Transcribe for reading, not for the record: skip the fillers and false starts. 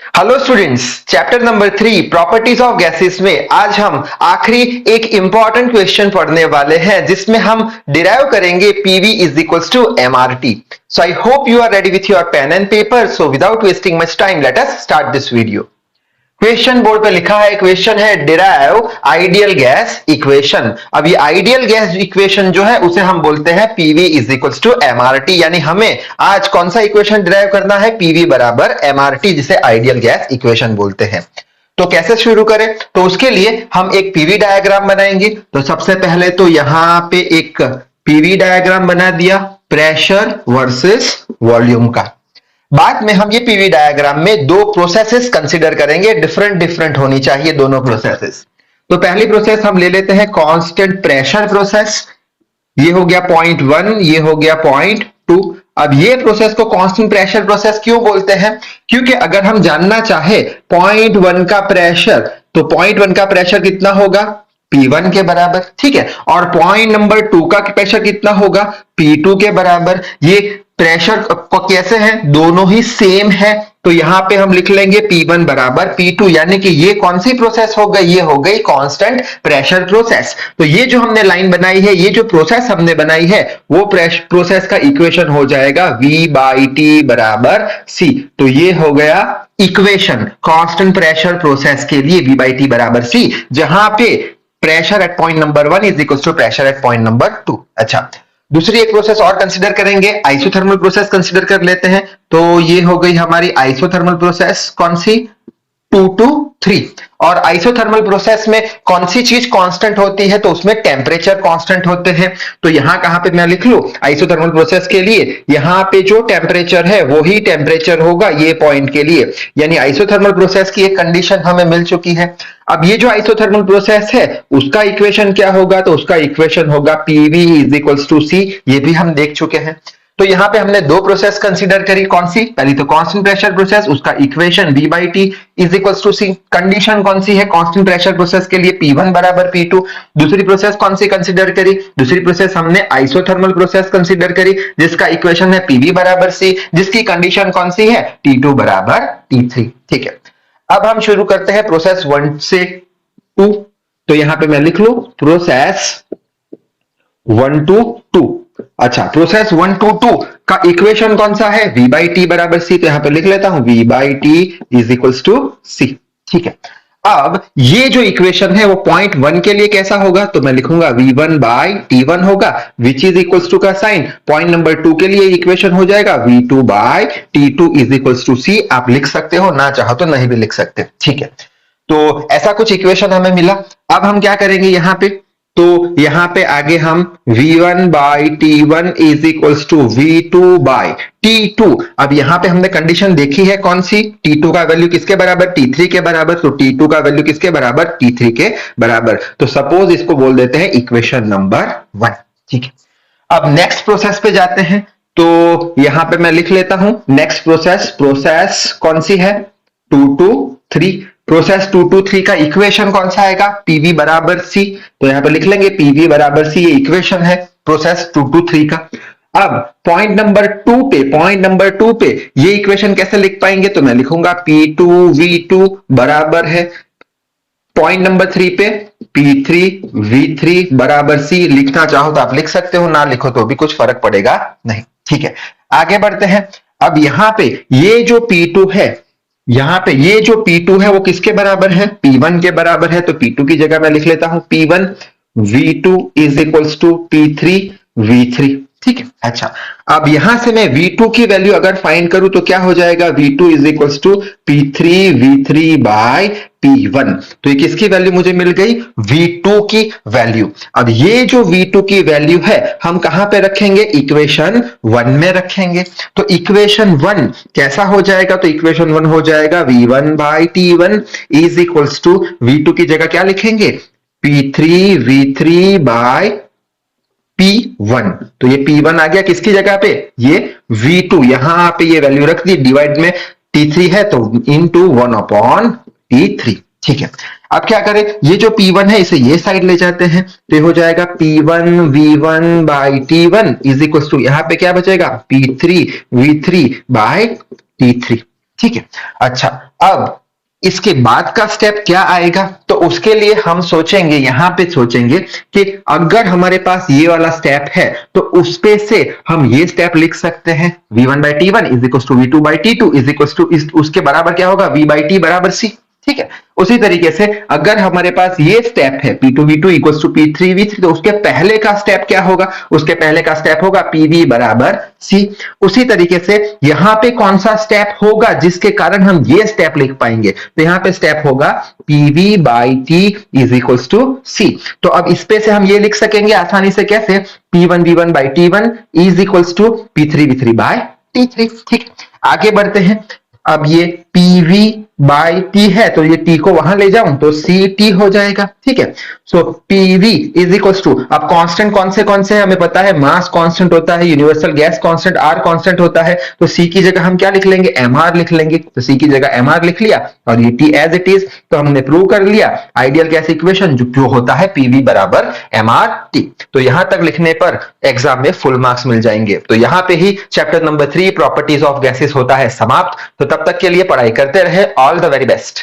Hello students, chapter number 3 properties of gases में आज हम आखिरी एक इंपॉर्टेंट क्वेश्चन पढ़ने वाले हैं जिसमें हम डिराइव करेंगे PV is equals to MRT. So I hope you are ready with your pen and paper. So without wasting much time let us start this video. Question board पे लिखा है, question है डिराइव आइडियल गैस इक्वेशन। अब ये ideal gas equation जो है उसे हम बोलते हैं PV is equals to MRT, यानी हमें आज कौन सा इक्वेशन डिराइव करना है, पीवी बराबर एमआरटी, जिसे आइडियल गैस इक्वेशन बोलते हैं। तो कैसे शुरू करें, तो उसके लिए हम एक पीवी डायग्राम बनाएंगे। तो सबसे पहले तो यहां पे एक पीवी डायग्राम बना दिया प्रेशर वर्सेस वॉल्यूम का। बाद में हम ये पीवी डायग्राम में दो प्रोसेसेस कंसीडर करेंगे, डिफरेंट डिफरेंट होनी चाहिए दोनों प्रोसेसेस। तो पहली प्रोसेस हम ले लेते हैं कांस्टेंट प्रेशर प्रोसेस। ये हो गया पॉइंट 1, ये हो गया पॉइंट 2। अब ये प्रोसेस को कांस्टेंट प्रेशर प्रोसेस क्यों बोलते हैं, क्योंकि अगर हम जानना चाहे पॉइंट 1 का प्रेशर, तो पॉइंट 1 का प्रेशर कितना होगा, P1 के बराबर, ठीक है। और पॉइंट नंबर 2 का प्रेशर कितना होगा, P2 के बराबर। ये प्रेशर कैसे है, दोनों ही सेम है, तो यहां पे हम लिख लेंगे P1 बराबर P2, यानी कि ये कौन सी प्रोसेस हो गई, ये हो गई कांस्टेंट प्रेशर प्रोसेस। तो ये जो हमने लाइन बनाई है, ये जो प्रोसेस हमने बनाई है, वो प्रोसेस का इक्वेशन हो जाएगा V बाई टी बराबर C। तो ये हो गया इक्वेशन कांस्टेंट प्रेशर प्रोसेस के लिए V बाई टी बराबर C, जहां पे pressure at point number 1 is equal to pressure at point number 2। अच्छा, दूसरी एक प्रोसेस और कंसीडर करेंगे, आइसोथर्मल प्रोसेस कंसीडर कर लेते हैं। तो ये हो गई हमारी आइसोथर्मल प्रोसेस, कौन सी, 2 to 3। और आइसोथर्मल प्रोसेस में कौन सी चीज कांस्टेंट होती है, तो उसमें टेम्परेचर कांस्टेंट होते हैं। तो यहां कहां पे मैं लिख लूं, आइसोथर्मल प्रोसेस के लिए यहां पे जो टेम्परेचर है वो ही टेम्परेचर होगा ये पॉइंट के लिए, यानी आइसोथर्मल प्रोसेस की एक कंडीशन हमें मिल चुकी है। अब ये जो आइसोथर्मल प्रोसेस है उसका इक्वेशन क्या होगा, तो उसका इक्वेशन होगा पीवी इज इक्वल्स टू सी, ये भी हम देख चुके हैं। तो यहां पे हमने दो प्रोसेस कंसीडर करी, कौन सी, पहली तो कांस्टेंट प्रेशर प्रोसेस, उसका equation V by T is equals to C. Condition कौन सी है, कांस्टेंट प्रेशर प्रोसेस के लिए P1 बराबर P2। दूसरी प्रोसेस कौन सी कंसीडर करी, दूसरी प्रोसेस हमने आइसोथर्मल प्रोसेस कंसीडर करी, जिसका इक्वेशन है PV बराबर C, जिसकी कंडीशन कौन सी है, T2 बराबर T3, ठीक है। अब हम शुरू करते हैं प्रोसेस 1 से 2। तो यहां पे मैं लिख लू प्रोसेस 1 to 2। अच्छा, प्रोसेस 1 to 2 का इक्वेशन कौन सा है, V बाई टी बराबर C। तो यहां पे लिख लेता हूं V by T is equals to C, ठीक है। अब ये जो इक्वेशन है वो पॉइंट 1 के लिए कैसा होगा, तो मैं लिखूंगा V1 बाई T1 होगा, विच इज इक्वल्स टू का साइन पॉइंट नंबर 2 के लिए इक्वेशन हो जाएगा V2 by T2 is equals to C। आप लिख सकते हो, ना चाहो तो नहीं भी लिख सकते, ठीक है। तो ऐसा कुछ इक्वेशन हमें मिला। अब हम क्या करेंगे यहां पे, तो यहां पे आगे हम V1 by T1 is equals to V2 by T2। अब यहां पे हमने कंडीशन देखी है कौन सी, T2 का वैल्यू किसके बराबर, T3 के बराबर। तो T2 का वैल्यू किसके बराबर, T3 के बराबर। तो सपोज इसको बोल देते हैं इक्वेशन नंबर 1, ठीक है। अब नेक्स्ट प्रोसेस पे जाते हैं, तो यहां पे मैं लिख लेता हूं नेक्स्ट प्रोसेस, प्रोसेस कौन सी है, 2 to 3। प्रोसेस 2 to 3 का इक्वेशन कौन सा आएगा, पीवी बराबर सी। तो यहां पर लिख लेंगे पीवी बराबर सी, ये इक्वेशन है प्रोसेस 2 to 3 का। अब पॉइंट नंबर 2 पे ये इक्वेशन कैसे लिख पाएंगे, तो मैं लिखूंगा P2 V2 बराबर है पॉइंट नंबर 3 पे P3 V3 बराबर C। लिखना चाहो तो आप लिख सकते हो, ना लिखो तो भी कुछ फर्क पड़ेगा नहीं, ठीक है। आगे बढ़ते हैं। अब यहां पे ये जो P2 है, यहां पे ये जो P2 है वो किसके बराबर है, P1 के बराबर है। तो P2 की जगह मैं लिख लेता हूं P1 V2 is equals to P3 V3, ठीक है। अच्छा, अब यहां से मैं V2 की वैल्यू अगर फाइंड करूं तो क्या हो जाएगा, V2 is equals to P3 V3 bye P1। तो ये किसकी वैल्यू मुझे मिल गई, V2 की वैल्यू। अब ये जो V2 की वैल्यू है हम कहां पे रखेंगे, इक्वेशन 1 में रखेंगे। तो इक्वेशन 1 कैसा हो जाएगा, तो इक्वेशन 1 हो जाएगा V1 bye T1 is equals to V2 की जगह क्या लिखेंगे, P3 V3 बाय P1। तो ये P1 आ गया किसकी जगह पे, ये V2, यहां पे ये वैल्यू रख दी, डिवाइड में T3 है तो इनटू 1 अपॉन T3, ठीक है। अब क्या करें, ये जो P1 है इसे ये साइड ले जाते हैं, तो ये हो जाएगा P1 V1 by T1 is equal to, यहां पे क्या बचेगा, P3 V3 बाय T3। ठीक है। अच्छा, अब इसके बाद का स्टेप क्या आएगा? तो उसके लिए हम सोचेंगे, यहां पे सोचेंगे कि अगर हमारे पास ये वाला स्टेप है तो उस पे से हम ये स्टेप लिख सकते हैं, v1 by t1 is equal to v2 by t2 is equal to, उसके बराबर क्या होगा, v by t बराबर c। ठीक है। उसी तरीके से अगर हमारे पास ये स्टेप है p2 v2 equal to p3 v3, तो उसके पहले का स्टेप क्या होगा? उसके पहले का स्टेप होगा pv बराबर c। उसी तरीके से यहां पे कौन सा स्टेप होगा जिसके कारण हम ये स्टेप लिख पाएंगे? तो यहां पे स्टेप होगा pv by t is equal to c। तो अब इस पे से हम ये लिख सकेंगे आसानी से, कैसे? p1 v1 by t1 is equal to p3 v3 by t3। ठीक, आगे बढ़ते हैं। अब ये pv बाई t है तो ये t को वहां ले जाऊं तो ct हो जाएगा। ठीक है। सो pv इज इक्वल टू, अब कांस्टेंट कौन से हैं हमें पता है, मास कांस्टेंट होता है, universal gas constant r constant होता है, तो c की जगह हम क्या लिख लेंगे, mr लिख लेंगे। तो c की जगह mr लिख लिया और ये t एज इट इज, तो हमने प्रूव कर लिया आइडियल गैस इक्वेशन जो होता है pv बराबर mrt। तो यहां तक लिखने पर एग्जाम में फुल मार्क्स मिल जाएंगे। तो यहां पे ही chapter number 3 properties of gases होता है समाप्त। तो तब तक के लिए पढ़ाई करते रहे। All the very best.